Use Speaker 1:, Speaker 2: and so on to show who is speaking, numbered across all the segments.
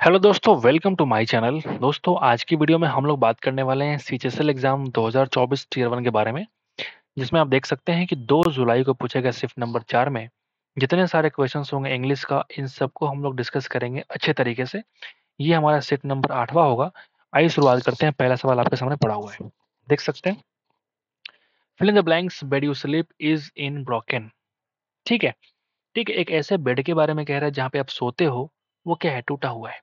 Speaker 1: Hello दोस्तों, welcome to my channel. दोस्तों, आज की वीडियो में हम लोग बात करने वाले हैं सीएचएसएल एग्जाम 2024 टियर 1 के बारे में, जिसमें आप देख सकते हैं कि 2 जुलाई को पूछे गए शिफ्ट नंबर 4 में जितने सारे क्वेश्चंस होंगे इंग्लिश का, इन सबको हम लोग डिस्कस करेंगे अच्छे तरीके से। ये हमारा शिफ्ट नंबर 8वां होगा। आइए शुरुआत करते हैं। पहला सवाल आपके सामने पड़ा हुआ है, देख सकते हैं। Fill in the blanks, bed you sleep is in broken. ठीक है, ठीक है। एक ऐसे बेड के बारे में कह रहा है जहाँ पे आप सोते हो, वो क्या है? टूटा हुआ है।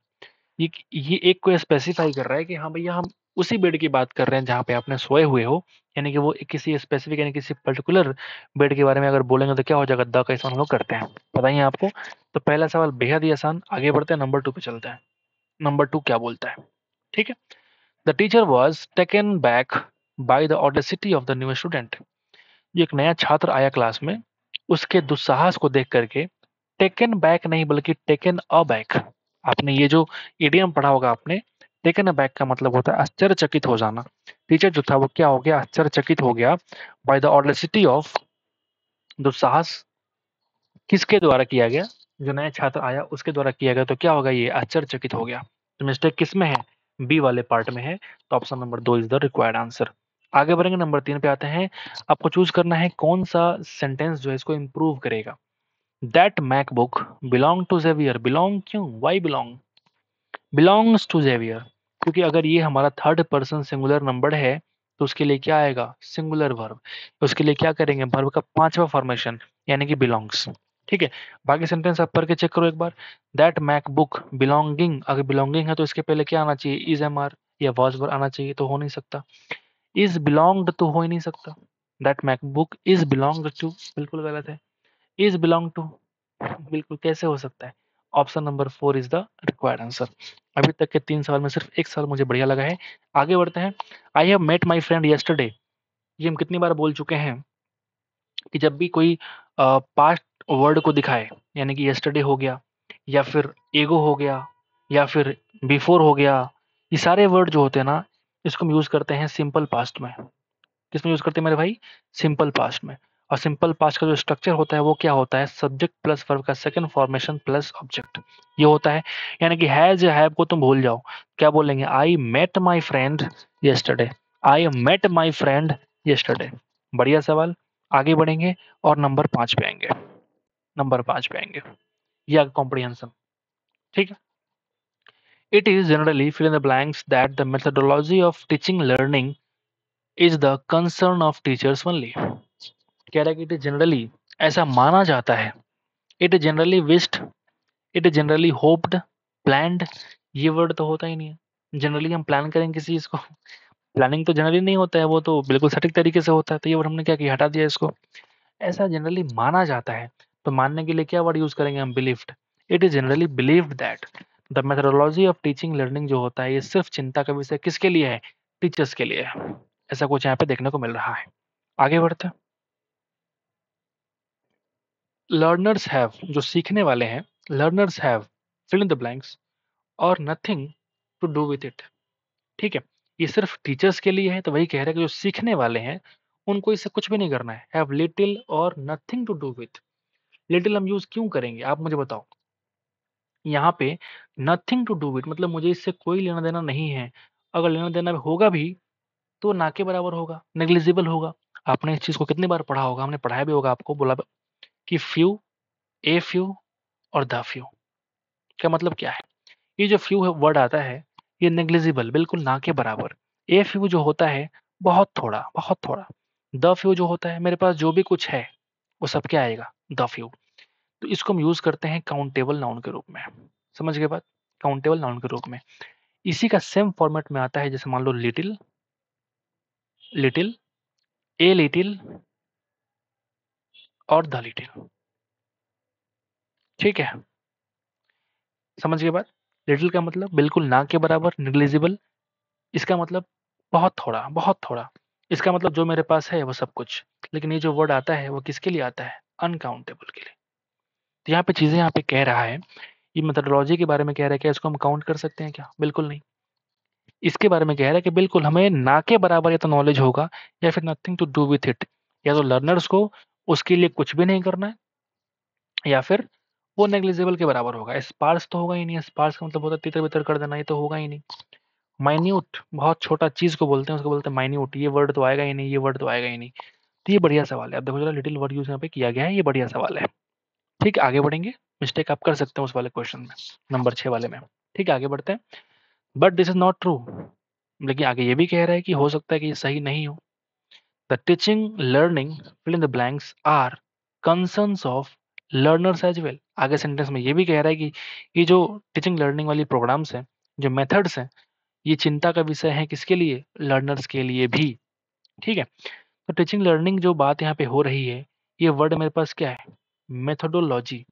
Speaker 1: ये एक को स्पेसिफाई कर रहा है कि हाँ भैया, हम उसी बेड की बात कर रहे हैं जहाँ पे आपने सोए हुए हो। यानी कि वो किसी स्पेसिफिक यानी किसी पर्टिकुलर बेड के बारे में अगर बोलेंगे तो क्या हो जाएगा? द का इस्तेमाल हम लोग करते हैं। बताइए आपको। तो पहला सवाल बेहद ही आसान। आगे बढ़ते हैं, नंबर 2 पे चलते हैं। नंबर 2 क्या बोलता है? ठीक है। The teacher was taken back by the audacity of the new student. ये एक नया छात्र आया क्लास में, उसके दुस्साहस को देख करके टेकन बैक नहीं बल्कि टेकन अबैक। आपने ये जो इडियम पढ़ा होगा आपने, टेकन अबैक का मतलब होता है आश्चर्यचकित हो जाना। टीचर जो था वो क्या हो गया? आश्चर्यचकित हो गया। बाय द ऑडेसिटी ऑफ, दुस्साहस किसके द्वारा किया गया? जो नया छात्र आया उसके द्वारा किया गया। तो क्या होगा? ये आश्चर्यचकित हो गया। तो मिस्टेक किस में है? बी वाले पार्ट में है। तो option number 2 is the required answer. आगे बढ़ेंगे, नंबर 3 पे आते हैं। आपको चूज करना है कौन सा सेंटेंस जो है इसको इंप्रूव करेगा। That MacBook belong to Xavier. Belong क्यों? Why belong? Belongs to Xavier, क्योंकि अगर ये हमारा थर्ड पर्सन सिंगुलर नंबर है तो उसके लिए क्या आएगा? Singular verb. उसके लिए क्या करेंगे? वर्ब का 5वां फॉर्मेशन यानी कि बिलोंग्स। ठीक है। बाकी सेंटेंस आप पढ़ के चेक करो एक बार। दैट मैकबुक बिलोंगिंग, अगर बिलोंगिंग है तो इसके पहले क्या आना चाहिए? इज एम आर या वॉज वर आना चाहिए। तो हो नहीं सकता। इज बिलोंग्ड तो हो ही नहीं सकता। That MacBook is belonged to, बिल्कुल गलत है। इज बिलोंग टू, बिल्कुल कैसे हो सकता है? Option number 4 is the required answer. अभी तक के 3 सवाल में सिर्फ एक सवाल मुझे बढ़िया लगा है। आगे बढ़ते हैं। I have met my friend yesterday. ये हम कितनी बार बोल चुके हैं कि जब भी कोई पास्ट वर्ड को दिखाए, यानी कि यस्टरडे हो गया या फिर एगो हो गया या फिर बिफोर हो गया, ये सारे वर्ड जो होते हैं ना, इसको हम यूज करते हैं सिंपल पास्ट में। किसमें यूज करते हैं मेरे भाई? सिंपल पास्ट में। और सिंपल पास्ट का जो स्ट्रक्चर होता है वो क्या होता है? सब्जेक्ट प्लस वर्ब का सेकंड फॉर्मेशन प्लस ऑब्जेक्ट, ये होता है। यानी कि हैज या हैव को तुम भूल जाओ। क्या बोलेंगे? I met my friend yesterday. I met my friend yesterday. बढ़िया सवाल। आगे बढ़ेंगे और नंबर 5 पे आएंगे। नंबर 5 पे आएंगे। ये कॉम्प्रिहेंशन। ठीक है। It is generally fill in the blanks that the methodology of teaching learning is the concern of teachers only. कह रहा है कि इट इज जनरली, ऐसा माना जाता है। It is generally wished, it is generally hoped, planned. ये word तो होता ही नहीं है। जनरली हम प्लान करेंगे किसी चीज को, प्लानिंग तो जनरली नहीं होता है, वो तो बिल्कुल सटीक तरीके से होता है। तो ये वर्ड हमने क्या किया? हटा दिया इसको। ऐसा जनरली माना जाता है, तो मानने के लिए क्या वर्ड यूज करेंगे हम? Believed. It is generally believed that the methodology of teaching learning जो होता है, ये सिर्फ चिंता का विषय किसके लिए है? टीचर्स के लिए है। ऐसा कुछ यहाँ पे देखने को मिल रहा है। आगे बढ़ते हैं। लर्नर्स हैव, जो सीखने वाले हैं, learners have fill in the blanks और nothing to do with it. ठीक है। ये सिर्फ टीचर्स के लिए है, तो वही कह रहा है कि जो सीखने वाले हैं उनको इससे कुछ भी नहीं करना है। हैव लिटिल और nothing to do with. Little हम यूज क्यों करेंगे आप मुझे बताओ? यहाँ पे नथिंग टू डू विथ मतलब मुझे इससे कोई लेना देना नहीं है। अगर लेना देना होगा भी तो ना के बराबर होगा, नेग्लिजिबल होगा। आपने इस चीज को कितनी बार पढ़ा होगा? हमने पढ़ाया भी होगा आपको, बोला कि फ्यू, ए फ्यू और द फ्यू। क्या मतलब क्या है? ये जो फ्यू वर्ड आता है, ये नेग्लिजिबल, बिल्कुल ना के बराबर। ए फ्यू जो होता है, बहुत थोड़ा, बहुत थोड़ा। द फ्यू जो होता है, मेरे पास जो भी कुछ है वो सब क्या आएगा? The few. तो इसको हम यूज करते हैं काउंटेबल नाउन के रूप में। समझ गए बात? काउंटेबल नाउन के रूप में। इसी का सेम फॉर्मेट में आता है, जैसे मान लो लिटिल, लिटिल, ए लिटिल और द लिटिल। ठीक है, समझ गए बात? लिटिल का मतलब बिल्कुल ना के बराबर, नेग्लिजिबल। इसका मतलब बहुत थोड़ा, बहुत थोड़ा। इसका मतलब जो मेरे पास है वो सब कुछ। लेकिन ये जो वर्ड आता है वो किसके लिए आता है? अनकाउंटेबल के लिए। तो यहाँ पे चीजें यहाँ पे कह रहा है, ये मेथोडोलॉजी के बारे में कह रहा है। क्या इसको हम काउंट कर सकते हैं क्या? बिल्कुल नहीं। इसके बारे में कह रहा है कि बिल्कुल हमें ना के बराबर या तो नॉलेज होगा या फिर nothing to do with it. या तो लर्नर्स को उसके लिए कुछ भी नहीं करना है, या फिर वो नेग्लिजिबल के बराबर होगा। स्पार्स तो होगा ही नहीं, स्पार्स का मतलब होता है तितर बितर कर देना, ये तो होगा ही नहीं। माइन्यूट, बहुत छोटा चीज को बोलते हैं, उसको बोलते हैं माइन्यूट, ये वर्ड तो आएगा ही नहीं, ये वर्ड तो आएगा ही नहीं। तो ये बढ़िया सवाल है। अब देखो जरा लिटिल वर्ड यूज यहाँ पे किया गया है, ये बढ़िया सवाल है। ठीक है, आगे बढ़ेंगे। मिस्टेक आप कर सकते हैं उस वाले क्वेश्चन में, नंबर 6 वाले में। ठीक है, आगे बढ़ते हैं। But this is not true, लेकिन आगे ये भी कह रहा है कि हो सकता है कि ये सही नहीं हो। The teaching learning fill in the blanks are concerns of learners as well. आगे सेंटेंस में ये भी कह रहा है कि ये जो टीचिंग लर्निंग वाली प्रोग्राम्स हैं, जो मेथड्स हैं, ये चिंता का विषय है किसके लिए? लर्नर्स के लिए भी। ठीक है, तो टीचिंग लर्निंग जो बात यहाँ पे हो रही है, ये वर्ड मेरे पास क्या है? मेथोडोलॉजी।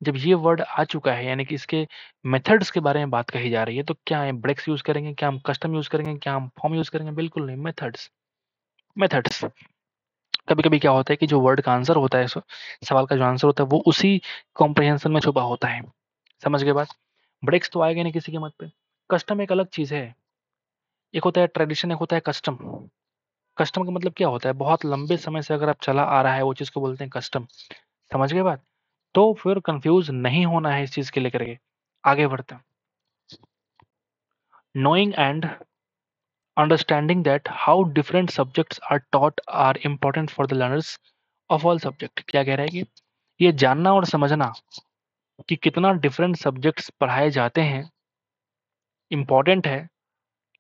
Speaker 1: जब ये वर्ड आ चुका है, यानी कि इसके मेथड्स के बारे में बात कही जा रही है, तो क्या हम ब्रेक्स यूज करेंगे, क्या हम कस्टम यूज करेंगे, क्या हम फॉर्म यूज करेंगे? बिल्कुल नहीं, मेथड्स। मेथड्स। कभी कभी क्या होता है कि जो वर्ड का आंसर होता है, सवाल का जो आंसर होता है, वो उसी कॉम्प्रिहेंशन में छुपा होता है। समझ गए बात? ब्रेक्स तो आएगा नहीं किसी के मत पे। कस्टम एक अलग चीज है, एक होता है ट्रेडिशन, एक होता है कस्टम। कस्टम का मतलब क्या होता है? बहुत लंबे समय से अगर आप चला आ रहा है वो चीज को बोलते हैं कस्टम। समझ गए बात? तो फिर कंफ्यूज नहीं होना है इस चीज के लेकर के। आगे बढ़ते हैं। Knowing and understanding that how different subjects are taught are important for the learners of all subject। क्या कह रहा है कि ये जानना और समझना कि कितना डिफरेंट सब्जेक्ट्स पढ़ाए जाते हैं इंपॉर्टेंट है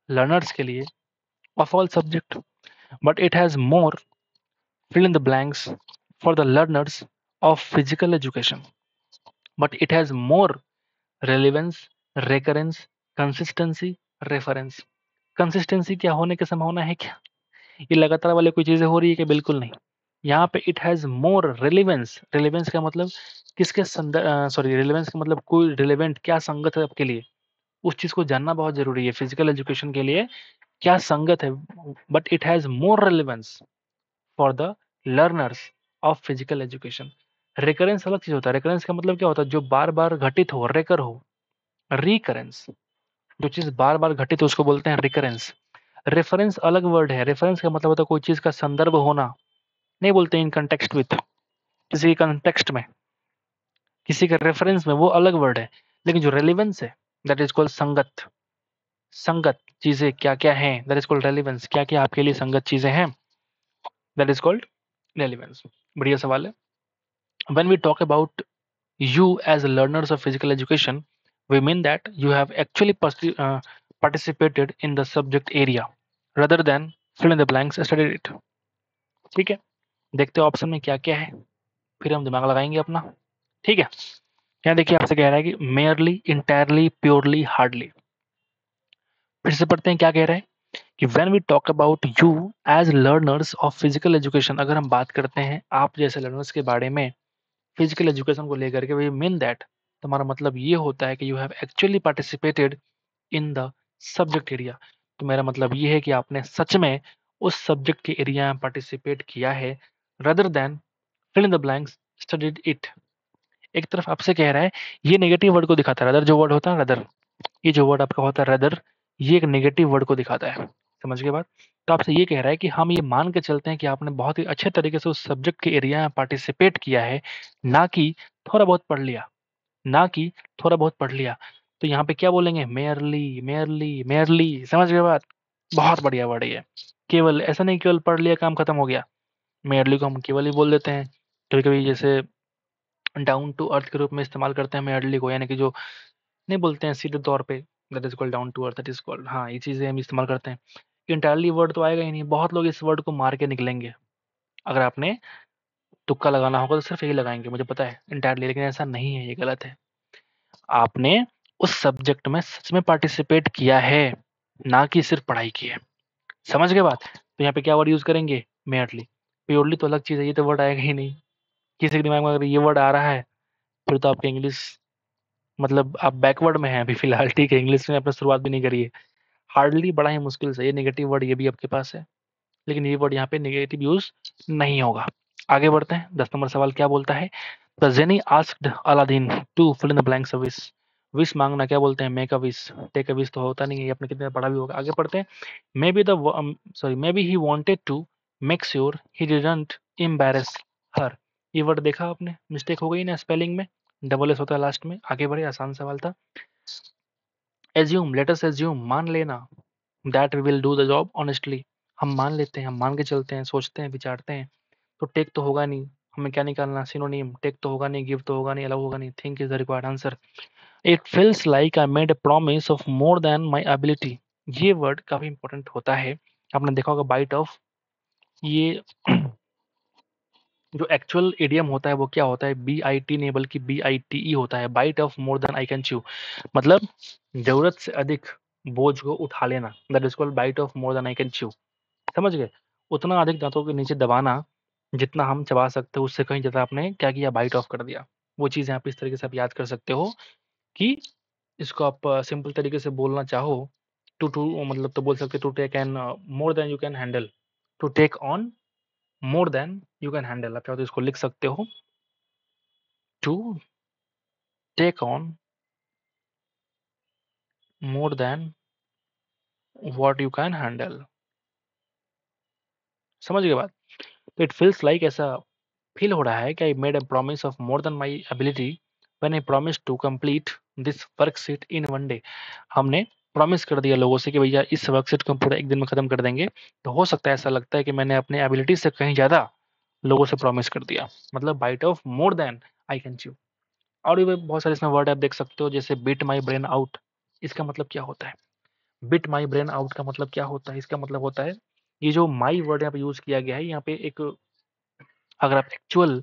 Speaker 1: लर्नर्स के लिए, of all subject. But it has more fill in the blanks for the learners of physical education, but it has more relevance, recurrence, consistency, reference। Consistency क्या होने की संभावना है क्या? ये लगातार वाले कोई चीजें हो रही है कि? बिल्कुल नहीं। यहाँ पे it has more relevance. Relevance का मतलब किसके संदर्भ, सॉरी, रिलेवेंस का मतलब कोई रिलेवेंट, क्या संगत है आपके लिए, उस चीज को जानना बहुत जरूरी है फिजिकल एजुकेशन के लिए, क्या संगत है। But it has more relevance for the learners of physical education. Recurrence अलग चीज होता है। रिकरेंस का मतलब क्या होता है? जो बार बार घटित हो, रेकर हो। रिकरेंस, जो चीज बार बार घटित हो उसको बोलते हैं रिकरेंस। रेफरेंस अलग वर्ड है। रेफरेंस का मतलब होता है कोई चीज का संदर्भ होना, नहीं बोलते इन कंटेक्स्ट विथ, किसी कंटेक्स्ट में, किसी के रेफरेंस में, वो अलग वर्ड है। लेकिन जो रेलिवेंस है, दैट इज कॉल्ड संगत। संगत चीजें क्या क्या हैं, दैट इज कॉल्ड रेलिवेंस। क्या क्या आपके लिए संगत चीजें हैं, दैट इज कॉल्ड रेलिवेंस। बढ़िया सवाल है। When we talk about you as learners of physical education, we mean that you have actually participated in the subject area rather than fill in the blanks studied it। ठीक है, देखते हो option में क्या क्या है, फिर हम दिमाग लगाएंगे अपना। ठीक है, यहाँ देखिए आपसे कह रहा है कि मेयरली, इंटायरली, प्योरली, हार्डली। फिर से पढ़ते हैं क्या कह रहा है कि when we talk about you as learners of physical education, अगर हम बात करते हैं आप जैसे लर्नर्स के बारे में फिजिकल एजुकेशन को लेकर के, वी मीन दैट, तुम्हारा मतलब ये होता है कि you have actually participated in the subject area. तो मेरा मतलब ये है कि आपने सच में उस सब्जेक्ट के एरिया में पार्टिसिपेट किया है, rather than fill in the blanks studied it. एक तरफ आपसे कह रहा है, ये नेगेटिव वर्ड को दिखाता है। रदर जो वर्ड होता है, रदर, ये जो वर्ड आपका होता है रदर, ये एक नेगेटिव वर्ड को दिखाता है। समझ के बाद? तो आपसे ये कह रहा है कि हम ये मान के चलते हैं कि आपने बहुत ही अच्छे तरीके से उस सब्जेक्ट के एरिया में पार्टिसिपेट किया है, ना कि थोड़ा बहुत पढ़ लिया, ना कि थोड़ा बहुत पढ़ लिया। तो यहाँ पे क्या बोलेंगे? Merely, merely, merely. समझ गए बात? बहुत बढ़िया वर्ड है ये। केवल ऐसा नहीं केवल पढ़ लिया काम खत्म हो गया। मेयरली को हम केवल ही बोल देते हैं। कभी कभी जैसे डाउन टू अर्थ के रूप में इस्तेमाल करते हैं मेयरली को, यानी कि जो नहीं बोलते हैं सीधे तौर पे, that is called down to earth, that is called, हाँ, ये चीजें हम इस्तेमाल करते हैं। इंटायरली वर्ड तो आएगा ही नहीं। बहुत लोग इस वर्ड को मार के निकलेंगे। अगर आपने तुक्का लगाना होगा तो सिर्फ यही लगाएंगे, मुझे पता है, इंटायरली। लेकिन ऐसा नहीं है, ये गलत है। आपने उस सब्जेक्ट में सच में पार्टिसिपेट किया है, ना कि सिर्फ पढ़ाई की है। समझ गए बात? तो यहाँ पे क्या वर्ड यूज करेंगे? मेयरली। प्योरली तो अलग चीज है, ये तो वर्ड आएगा ही नहीं। किसी के दिमाग में अगर ये वर्ड आ रहा है, फिर तो आपकी इंग्लिश, मतलब आप बैकवर्ड में हैं अभी फिलहाल। ठीक है, इंग्लिश में आपने शुरुआत भी नहीं करी है। हार्डली बड़ा ही मुश्किल से, ये नेगेटिव वर्ड ये भी आपके पास है, लेकिन ये वर्ड यहाँ पे नेगेटिव यूज नहीं होगा। आगे बढ़ते हैं। 10 नंबर सवाल क्या बोलता है? The genie asked Aladdin to fill in the blanks wish. Wish मांगना क्या बोलते हैं? Make a wish. Take a wish तो होता नहीं है, ये आपने कितने पढ़ा भी होगा। आगे पढ़ते हैं। Maybe the sorry, maybe he wanted to make sure he didn't embarrass her. ये वर्ड देखा आपने? मिस्टेक हो गई ना स्पेलिंग में, डबल एस होता है लास्ट में। आगे बढ़े, आसान सवाल था। एज्यूम, लेट अस एज्यूम, मान लेना, that we will do the job honestly, हम मान लेते हैं, हम मान के चलते हैं, सोचते हैं, विचारते हैं। तो टेक तो होगा नहीं, हमें क्या निकालना, सिनोनिम। टेक तो होगा नहीं, गिव तो होगा नहीं, अलाउ होगा नहीं, think is the required answer. It feels like I made a promise of more than my ability. ये वर्ड काफी इंपॉर्टेंट होता है। आपने देखा होगा बाइट ऑफ, ये जो एक्चुअल इडियम होता है वो क्या होता है, बी आई टी नहीं बल्कि बी आई टी ई होता है। Bite off more than I can chew, मतलब जरूरत से अधिक बोझ को उठा लेना, that is called bite off more than I can chew. समझ गए? उतना अधिक दांतों के नीचे दबाना जितना हम चबा सकते हो, उससे कहीं ज्यादा आपने क्या किया, बाइट ऑफ कर दिया। वो चीजें आप इस तरीके से आप याद कर सकते हो कि इसको आप सिंपल तरीके से बोलना चाहो, टू टू मतलब तो बोल सकते to take an more than you can handle, to take on more than you can handle. आप चाहो तो इसको लिख सकते हो, to take on more than what you can handle. समझ गए बात? तो इट फील्स लाइक, ऐसा फील हो रहा है कि I made a promise of more than my ability when I promise to complete this worksheet in one day. हमने प्रॉमिस कर दिया लोगों से कि भैया इस वर्कशीट को हम पूरा एक दिन में खत्म कर देंगे। तो हो सकता है ऐसा लगता है कि मैंने अपने एबिलिटी से कहीं ज्यादा लोगों से प्रॉमिस कर दिया, मतलब bite off more than I can chew. और भी बहुत सारे इसमें वर्ड आप देख सकते हो, जैसे बिट माई ब्रेन आउट। इसका मतलब क्या होता है? बिट माई ब्रेन आउट का मतलब क्या होता है? इसका मतलब होता है, ये जो माई वर्ड यहाँ पे यूज किया गया है, यहाँ पे एक, अगर आप एक्चुअल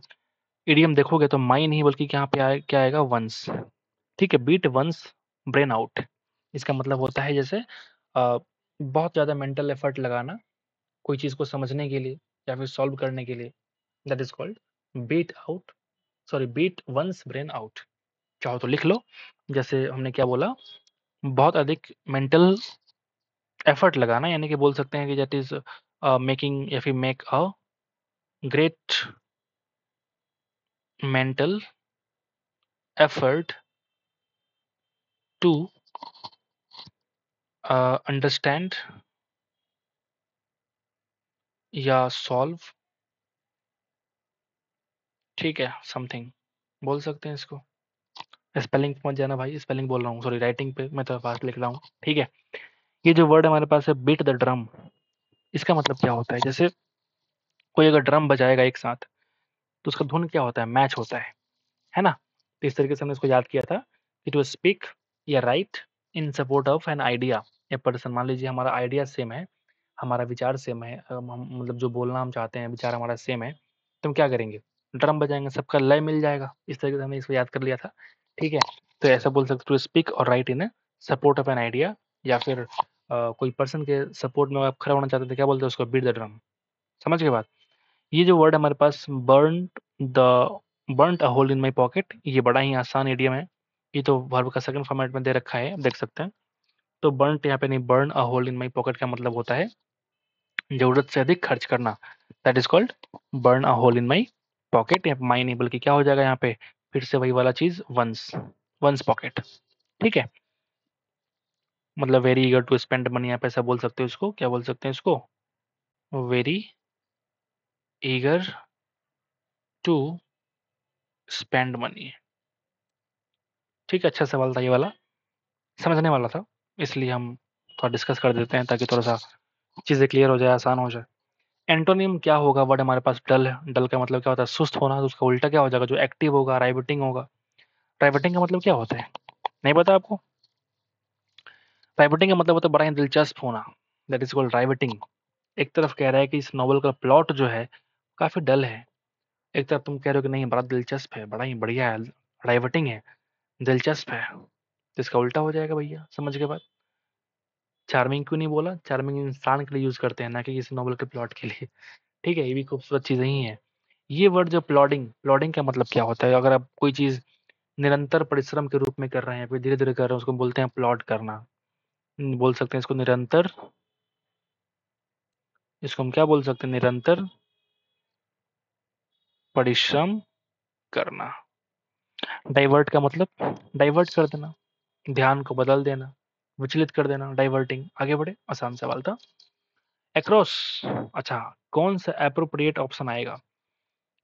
Speaker 1: इडियम देखोगे तो माई नहीं बल्कि यहाँ पे क्या आएगा, वंस। ठीक है, बीट वंस ब्रेन आउट, इसका मतलब होता है जैसे बहुत ज़्यादा मेंटल एफर्ट लगाना कोई चीज़ को समझने के लिए या फिर सॉल्व करने के लिए, that is called beat out, sorry beat one's brain out. चाहो तो लिख लो, जैसे हमने क्या बोला, बहुत अधिक मेंटल एफर्ट लगाना, यानी कि बोल सकते हैं कि दैट इज मेकिंग या फिर make a great mental effort to understand या सॉल्व, ठीक है, समथिंग बोल सकते हैं इसको। स्पेलिंग मत जाना भाई, स्पेलिंग बोल रहा हूँ, सॉरी राइटिंग पे मैं तो फास्ट लिख रहा हूँ। ठीक है, ये जो वर्ड हमारे पास है बीट द ड्रम, इसका मतलब क्या होता है, जैसे कोई अगर ड्रम बजाएगा एक साथ तो उसका धुन क्या होता है, मैच होता है ना? तो इस तरीके से हमने इसको याद किया था कि टू स्पीक या right in support of an idea या पर्सन। मान लीजिए हमारा आइडिया सेम है, हमारा विचार सेम है, मतलब जो बोलना हम चाहते हैं विचार हमारा सेम है, तो हम क्या करेंगे, ड्रम बजाएंगे, सबका लय मिल जाएगा। इस तरीके से हमने इसको याद कर लिया था। ठीक है, तो ऐसा बोल सकते टू स्पीक और right in support of an idea, या फिर कोई पर्सन के सपोर्ट में आप खड़ा होना चाहते थे, क्या बोलते हैं उसको, बीट द ड्रम। समझ गए बात? ये जो वर्ड हमारे पास the burnt a hole in my pocket, ये बड़ा ही आसान इडियम है। ये तो वर्ब का सेकंड फॉर्मेट में दे रखा है, आप देख सकते हैं। तो बर्न्ट यहाँ पे नहीं, burn a hole in my pocket का मतलब होता है जरूरत से अधिक खर्च करना, that is called burn a hole in my pocket. यहाँ माई नहीं बल्कि क्या हो जाएगा यहाँ पे, फिर से वही वाला चीज, वंस, वंस पॉकेट। ठीक है, मतलब very eager to spend money, आप ऐसा बोल सकते हो इसको, क्या बोल सकते हैं इसको, very eager to spend money. ठीक है, अच्छा सवाल था ये वाला, समझने वाला था, इसलिए हम थोड़ा डिस्कस कर देते हैं ताकि थोड़ा सा चीज़ें क्लियर हो जाए, आसान हो जाए। एंटोनिम क्या होगा वर्ड हमारे पास, डल है। डल का मतलब क्या होता है, सुस्त होना। तो उसका उल्टा क्या हो जाएगा, जो एक्टिव होगा, राइवटिंग होगा। राइवटिंग का मतलब क्या होता है, नहीं पता आपको? राइवटिंग का मतलब होता है बड़ा ही दिलचस्प होना, दैट इज कॉल्ड राइवटिंग। एक तरफ कह रहा है कि इस नॉवल का प्लॉट जो है काफी डल है, एक तरफ तुम कह रहे हो कि नहीं बड़ा दिलचस्प है, बड़ा ही बढ़िया है, राइवटिंग है, दिलचस्प है। तो इसका उल्टा हो जाएगा भैया, समझ के बाद। चार्मिंग क्यों नहीं बोला, चार्मिंग इंसान के लिए यूज करते हैं, ना कि किसी नॉवल के प्लॉट के लिए। ठीक है, ये भी खूबसूरत चीजें ही है। ये वर्ड जो प्लॉडिंग, प्लॉडिंग का मतलब क्या होता है, अगर आप कोई चीज निरंतर परिश्रम के रूप में कर रहे हैं, फिर धीरे धीरे कर रहे हैं, उसको बोलते हैं प्लॉट करना। बोल सकते हैं इसको निरंतर, इसको हम क्या बोल सकते हैं, निरंतर परिश्रम करना। डाइवर्ट का मतलब डाइवर्ट कर देना, ध्यान को बदल देना, विचलित कर देना, डाइवर्टिंग। आगे बढ़े, आसान सवाल था। एक्रॉस, अच्छा, कौन सा अप्रोप्रिएट ऑप्शन आएगा?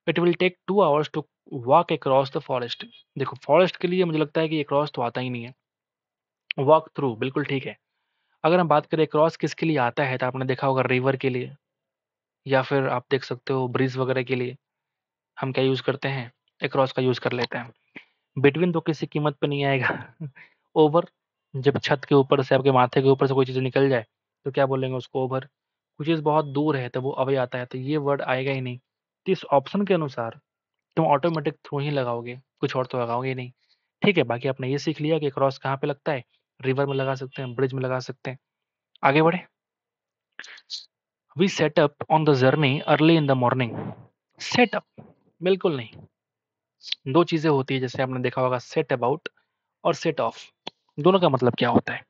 Speaker 1: It will take 2 hours to walk across the forest. देखो फॉरेस्ट के लिए मुझे लगता है कि अक्रॉस तो आता ही नहीं है। वॉक थ्रू बिल्कुल ठीक है। अगर हम बात करें अक्रॉस किसके लिए आता है, तो आपने देखा होगा रिवर के लिए, या फिर आप देख सकते हो ब्रिज वगैरह के लिए हम क्या यूज करते हैं, अक्रॉस का यूज कर लेते हैं। बिटवीन तो किसी कीमत पे नहीं आएगा। ओवर, जब छत के ऊपर से आपके माथे के ऊपर से कोई चीज निकल जाए तो क्या बोलेंगे उसको, ओवर। कुछ चीज बहुत दूर है तो वो अवे आता है, तो ये वर्ड आएगा ही नहीं। तो इस ऑप्शन के अनुसार तुम ऑटोमेटिक थ्रू ही लगाओगे, कुछ और तो लगाओगे ही नहीं। ठीक है, बाकी आपने ये सीख लिया कि क्रॉस कहाँ पे लगता है, रिवर में लगा सकते हैं, ब्रिज में लगा सकते हैं। आगे बढ़े। We set up on the journey early in the morning. Setup बिल्कुल नहीं। दो चीजें होती है, जैसे आपने देखा होगा सेट अबाउट और सेट ऑफ। दोनों का मतलब क्या होता है।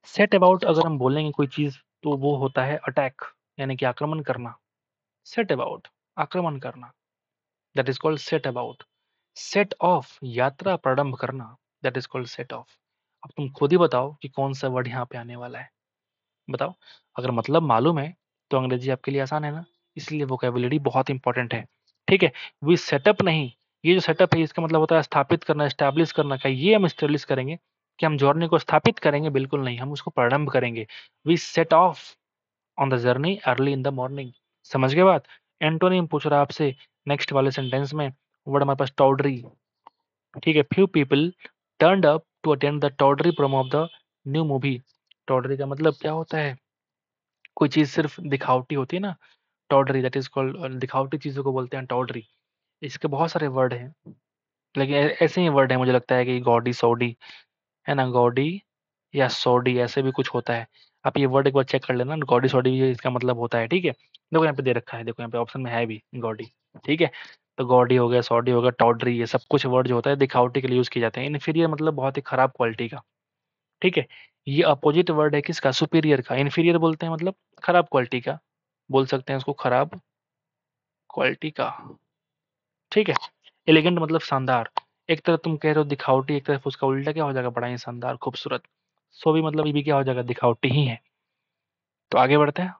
Speaker 1: सेट अबाउट अगर हम बोलेंगे कोई चीज तो वो होता है अटैक, यानी कि आक्रमण करना। सेट अबाउट आक्रमण करना, that is called set about. Set of यात्रा प्रारंभ करना, that is called set of. अब तुम खुद ही बताओ कि कौन सा वर्ड यहाँ पे आने वाला है। बताओ। अगर मतलब मालूम है तो अंग्रेजी आपके लिए आसान है ना, इसलिए वोकेबुलरी बहुत इंपॉर्टेंट है। ठीक है। वी सेटअप नहीं, ये जो सेटअप है इसका मतलब होता है स्थापित करना, एस्टैब्लिश करना। क्या ये हम एस्टैब्लिश करेंगे कि हम जर्नी को स्थापित करेंगे? बिल्कुल नहीं, हम उसको प्रारंभ करेंगे। We set off on the journey early in the morning. समझ गए बात। एंटोनिम पूछ रहा है आपसे नेक्स्ट वाले सेंटेंस में, वर्ड हमारे पास टॉडरी। ठीक है, few people turned up to attend the tawdry promo of the new movie. Tawdry का मतलब क्या होता है, कोई चीज सिर्फ दिखावटी होती है ना, टॉडरी, दैट इज कॉल्ड, दिखावटी चीजों को बोलते हैं टॉडरी। इसके बहुत सारे वर्ड हैं, लेकिन ऐसे ही वर्ड है, मुझे लगता है कि गॉडी सॉडी, है ना, गॉडी या सॉडी ऐसे भी कुछ होता है। आप ये वर्ड एक बार चेक कर लेना, गॉडी सॉडी भी इसका मतलब होता है। ठीक है, देखो यहाँ पे दे रखा है, देखो यहाँ पे ऑप्शन में है भी गॉडी। ठीक है, तो गॉडी हो गया, सॉडी हो गया, टॉडरी, ये सब कुछ वर्ड जो होता है दिखावटी के लिए यूज किए जाते हैं। इन्फीरियर मतलब बहुत ही खराब क्वालिटी का। ठीक है, ये अपोजिट वर्ड है किसका, सुपीरियर का। इन्फीरियर बोलते हैं मतलब खराब क्वालिटी का, बोल सकते हैं उसको खराब क्वालिटी का। ठीक है, एलिगेंट मतलब शानदार। एक तरफ तुम कह रहे हो दिखावटी, एक तरफ उसका उल्टा क्या हो जाएगा, बड़ा ही शानदार खूबसूरत। सो भी मतलब ये भी क्या हो जाएगा, दिखावटी ही है। तो आगे बढ़ते हैं।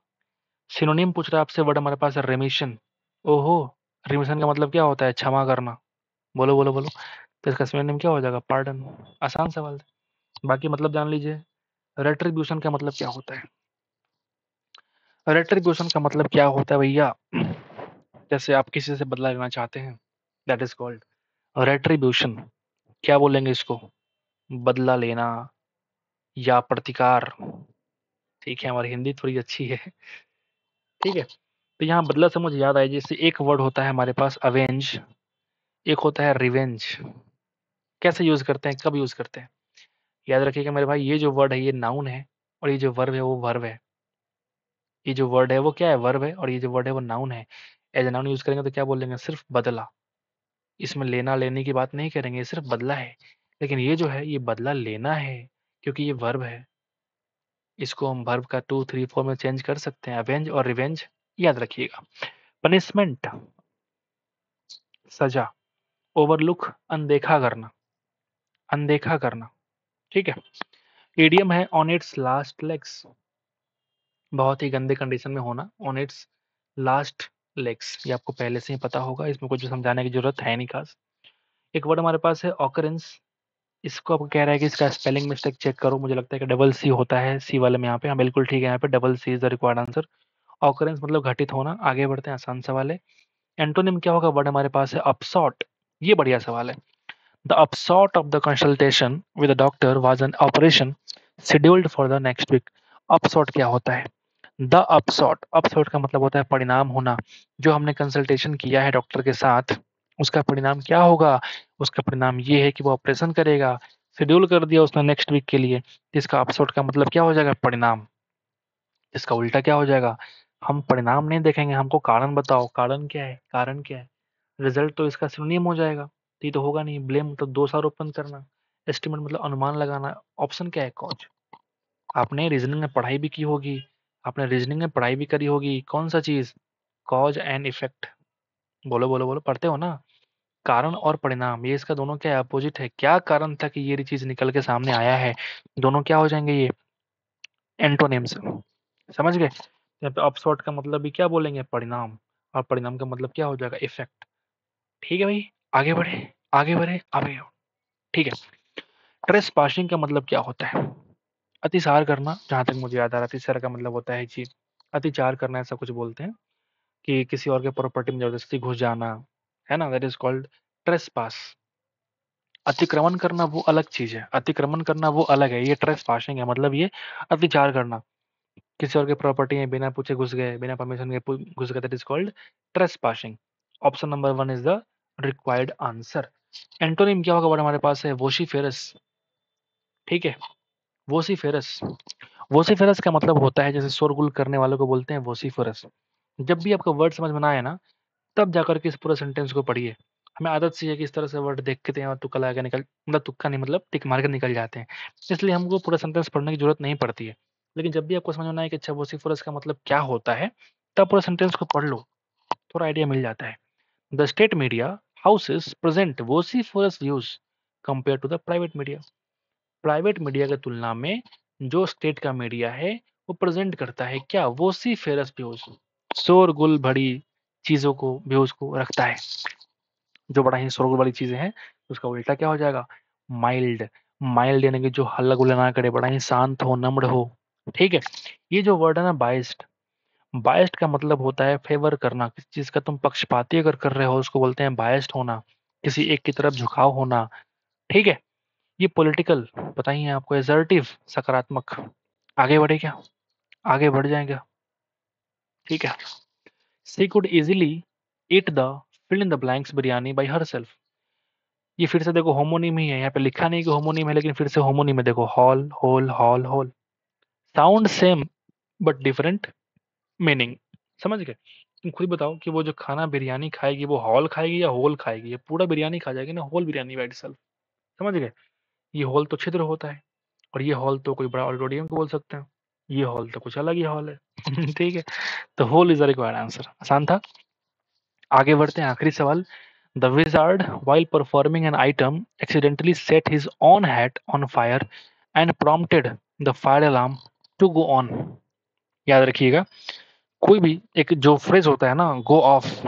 Speaker 1: सिनोनिम पूछ रहा है आपसे, वर्ड हमारे पास है रेमिशन। ओहो, रेमिशन का मतलब क्या होता है, क्षमा करना। बोलो बोलो बोलो। तो इसका सिनोनिम क्या हो जाएगा, पार्डन। आसान सवाल है। बाकी मतलब जान लीजिए। रेट्रिब्यूशन का मतलब क्या होता है। रेट्रिब्यूशन का मतलब क्या होता है भैया, जैसे आप किसी से बदला लेना चाहते हैं, दैट इज कॉल्ड रेट्रिब्यूशन। क्या बोलेंगे इसको, बदला लेना या प्रतिकार। ठीक है, हमारी हिंदी थोड़ी अच्छी है। ठीक है, तो यहाँ बदला से मुझे याद आया, जैसे एक वर्ड होता है हमारे पास अवेंज, एक होता है रिवेंज। कैसे यूज करते हैं, कब यूज करते हैं, याद रखिएगा मेरे भाई, ये जो वर्ड है ये नाउन है, और ये जो वर्ब है वो वर्ब है। ये जो वर्ड है वो क्या है, वर्ब है, और ये जो वर्ड है वो नाउन है। एज ए नाउन यूज करेंगे तो क्या बोलेंगे, सिर्फ बदला। इसमें लेना लेने की बात नहीं करेंगे, ये सिर्फ बदला है। लेकिन ये जो है ये बदला लेना है, क्योंकि ये वर्ब है। इसको हम वर्ब का 2 3 4 में चेंज कर सकते हैं, अवेंज और रिवेंज। याद रखिएगा। पनिशमेंट, सजा। ओवरलुक, अनदेखा करना, अनदेखा करना। ठीक है। ईडियम है ऑन इट्स लास्ट लेग्स, बहुत ही गंदे कंडीशन में होना, ऑन इट्स लास्ट लेग्स। ये आपको पहले से ही पता होगा, इसमें कुछ समझाने की जरूरत है नहीं खास। एक वर्ड हमारे पास है ऑकरेंस। इसको आपको कह रहा है कि इसका स्पेलिंग मिस्टेक चेक करो, मुझे लगता है कि डबल सी होता है सी वाले में यहाँ पे। हाँ बिल्कुल ठीक है, यहाँ पे double C is the required answer. Occurrence मतलब घटित होना। आगे बढ़ते हैं, आसान सवाल है। एंटोनिम क्या होगा, वर्ड हमारे पास है अपसॉट। ये बढ़िया सवाल है। The upshot of the consultation with the doctor was an operation scheduled for the next week. Upshot क्या होता है, द अपसॉट, अपसॉट का मतलब होता है परिणाम होना। जो हमने कंसल्टेशन किया है डॉक्टर के साथ, उसका परिणाम क्या होगा, उसका परिणाम ये है कि वो ऑपरेशन करेगा। शेड्यूल कर दिया उसने नेक्स्ट वीक के लिए, इसका अपसॉट का मतलब क्या हो जाएगा, परिणाम। इसका उल्टा क्या हो जाएगा, हम परिणाम नहीं देखेंगे, हमको कारण बताओ, कारण क्या है, कारण क्या है। रिजल्ट तो इसका सिनोनिम हो जाएगा, तो ये तो होगा नहीं। ब्लेम मतलब दोषारोपण करना, एस्टिमेट मतलब अनुमान लगाना। ऑप्शन क्या है, कॉज। आपने रीजनिंग में पढ़ाई भी की होगी, आपने रीजनिंग में पढ़ाई भी करी होगी, कौन सा चीज, कॉज एंड इफेक्ट। बोलो बोलो बोलो, पढ़ते हो ना। कारण और परिणाम, ये इसका दोनों क्या है, अपोजिट है। क्या कारण था कि ये चीज निकल के सामने आया है, दोनों क्या हो जाएंगे, ये एंटोनिम्स। समझ गए। यहाँ पे अपसॉट का मतलब भी क्या बोलेंगे, परिणाम, और परिणाम का मतलब क्या हो जाएगा, इफेक्ट। ठीक है भाई। आगे बढ़े, आगे बढ़े, आगे। ठीक है, ट्रेस पासिंग का मतलब क्या होता है? अतिसार करना, जहां तक मुझे याद आ रहा है अतिसार का मतलब होता है जी अतिचार करना, ऐसा कुछ बोलते हैं कि किसी और के प्रॉपर्टी में जबरदस्ती घुस जाना, है ना, दैट इज कॉल्ड ट्रेस पास। अतिक्रमण करना वो अलग चीज है, अतिक्रमण करना वो अलग है, ये ट्रेस पासिंग है, मतलब ये अतिचार करना, किसी और के प्रॉपर्टी में बिना पूछे घुस गए, बिना परमिशन के घुस गए, that is called trace passing. Option number 1 is the required answer. Antonym क्या होगा? बड़ा हमारे पास है वोशिफेरस। ठीक है, वोसिफेरस। वोसिफेरस का मतलब होता है, जैसे शोरगुल करने वालों को बोलते हैं वोसिफेरस। जब भी आपको वर्ड समझ में ना आए ना, तब जाकर के इस पूरे सेंटेंस को पढ़िए। हमें आदत सी है कि इस तरह से वर्ड देखते हैं और तुक्का लगा के निकल, मतलब तुक्का नहीं, मतलब टिक मार के निकल जाते हैं, इसलिए हमको पूरा सेंटेंस पढ़ने की जरूरत नहीं पड़ती है। लेकिन जब भी आपको समझ में आए कि अच्छा वोसिफेरस का मतलब क्या होता है, तब पूरा सेंटेंस को पढ़ लो, थोड़ा आइडिया मिल जाता है। The state media houses present vociferous views compare to the private media. Private media की तुलना में जो स्टेट का मीडिया है, वो प्रेजेंट करता है क्या? वोसिफेरस व्यूज, शोरगुल भरी चीजों को, व्यूज को रखता है। जो बड़ा ही शोरगुल वाली चीजें हैं, उसका उल्टा क्या हो जाएगा? माइल्ड। माइल्ड यानी कि जो हल्ला गुल्ला ना करे, बड़ा ही शांत हो, नम्र हो। ठीक है, ये जो वर्ड है ना बाइस्ड, बाइस्ड का मतलब होता है फेवर करना, किसी चीज का तुम पक्षपाती अगर कर रहे हो उसको बोलते हैं बाइस्ड होना, किसी एक की तरफ झुकाव होना। ठीक है, ये पॉलिटिकल बताइए आपको, एसर्टिव सकारात्मक। आगे बढ़े क्या? आगे बढ़ जाएंगे। ठीक है, she could easily eat the fill in the blanks biryani by herself. ये फिर से देखो होमोनिम ही है, यहाँ पे लिखा नहीं कि होमोनिम है, लेकिन फिर से होमोनिम है। देखो hall, hole, hall, hole, sound same but different meaning. समझ गए? तुम खुद बताओ कि वो जो खाना बिरयानी खाएगी, वो हॉल खाएगी या होल खाएगी? ये पूरा बिरयानी खा जाएगी ना, होल बिरयानी बाय itself। समझ गए? ये होल तो छिद्र होता है, और ये हॉल तो कोई बड़ा ऑडिटोरियम को बोल सकते हैं, ये हॉल तो कुछ अलग ही हॉल है। ठीक है, तो hole is the required answer. आसान था। आगे बढ़ते हैं, आखिरी सवाल। The wizard while performing an item accidentally set his own hat on fire and prompted the fire alarm to go on। याद रखिएगा, कोई भी एक जो फ्रेज होता है ना, गो ऑफ,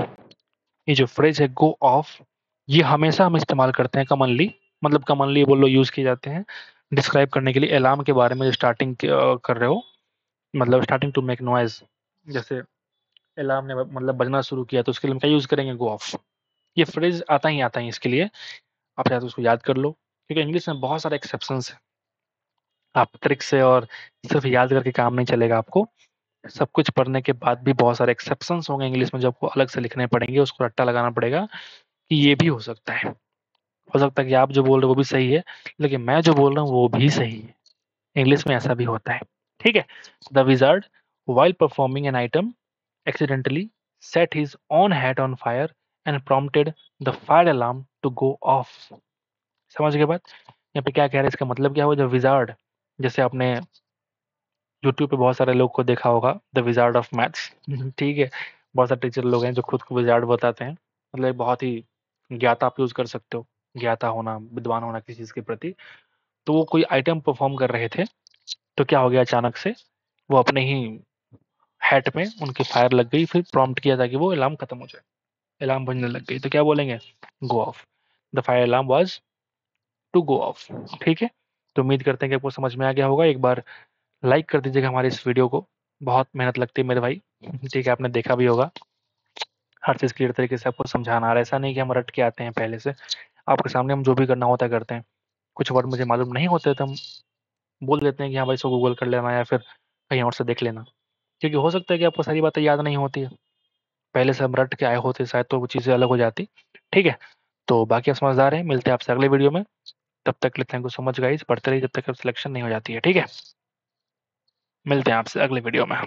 Speaker 1: ये जो फ्रेज है गो ऑफ, ये हमेशा हम इस्तेमाल करते हैं कमनली, मतलब कमनली बोलो यूज किए जाते हैं डिस्क्राइब करने के लिए अलार्म के बारे में जो स्टार्टिंग कर रहे हो, मतलब स्टार्टिंग टू मेक नॉइज। जैसे अलार्म ने मतलब बजना शुरू किया, तो उसके लिए हम क्या यूज करेंगे? गो ऑफ। ये फ्रेज आता ही इसके लिए, आप चाहे तो उसको याद कर लो, क्योंकि इंग्लिश में बहुत सारे एक्सेप्शंस है। आप ट्रिक से और सिर्फ याद करके काम नहीं चलेगा आपको, सब कुछ पढ़ने के बाद भी बहुत सारे एक्सेप्शंस होंगे इंग्लिश में जो आपको अलग से लिखने पड़ेंगे, उसको रट्टा लगाना पड़ेगा कि ये भी हो सकता है। हो सकता है कि आप जो बोल रहे हो वो भी सही है, लेकिन मैं जो बोल रहा हूँ वो भी सही है। इंग्लिश में ऐसा भी होता है। ठीक है, the wizard while performing an item accidentally set his own hat on fire and prompted the fire alarm to go off। समझ गए बात? यहाँ पे क्या कह रहे हैं, इसका मतलब क्या हुआ? जब विजार्ड, जैसे आपने यूट्यूब पे बहुत सारे लोग को देखा होगा, द विजार्ड ऑफ मैथ्स। ठीक है, बहुत सारे टीचर लोग हैं जो खुद को विजार्ड बताते हैं, मतलब एक बहुत ही ज्ञाता आप यूज कर सकते हो, ज्ञाता होना, विद्वान होना किसी चीज के प्रति। तो वो कोई आइटम परफॉर्म कर रहे थे, तो क्या हो गया अचानक से, वो अपने ही हैट में उनकी फायर लग गई, फिर प्रॉम्प्ट किया था कि वो अलार्म खत्म हो जाए, अलार्म बजने लग गई, तो क्या बोलेंगे? Go off. The fire alarm was to go off. ठीक है, तो उम्मीद करते हैं कि आपको समझ में आ गया होगा। एक बार लाइक कर दीजिएगा हमारे इस वीडियो को, बहुत मेहनत लगती है मेरे भाई। ठीक है, आपने देखा भी होगा, हर चीज़ क्लियर तरीके से आपको समझाना आ रहा है, ऐसा नहीं कि हम रट के आते हैं पहले से, आपके सामने हम जो भी करना होता है करते हैं। कुछ वर्ड मुझे मालूम नहीं होते तो हम बोल देते हैं कि हाँ भाई इसको गूगल कर लेना या फिर कहीं और से देख लेना, क्योंकि हो सकता है कि आपको सारी बातें याद नहीं होती है, पहले से हम रट के आए होते शायद तो वो चीज़ें अलग हो जाती। ठीक है, तो बाकी आप समझदार हैं, मिलते हैं आपसे अगले वीडियो में। तब तक के लिए thank you so much guys, पढ़ते रहिए जब तक सिलेक्शन नहीं हो जाती है। ठीक है, मिलते हैं आपसे अगले वीडियो में।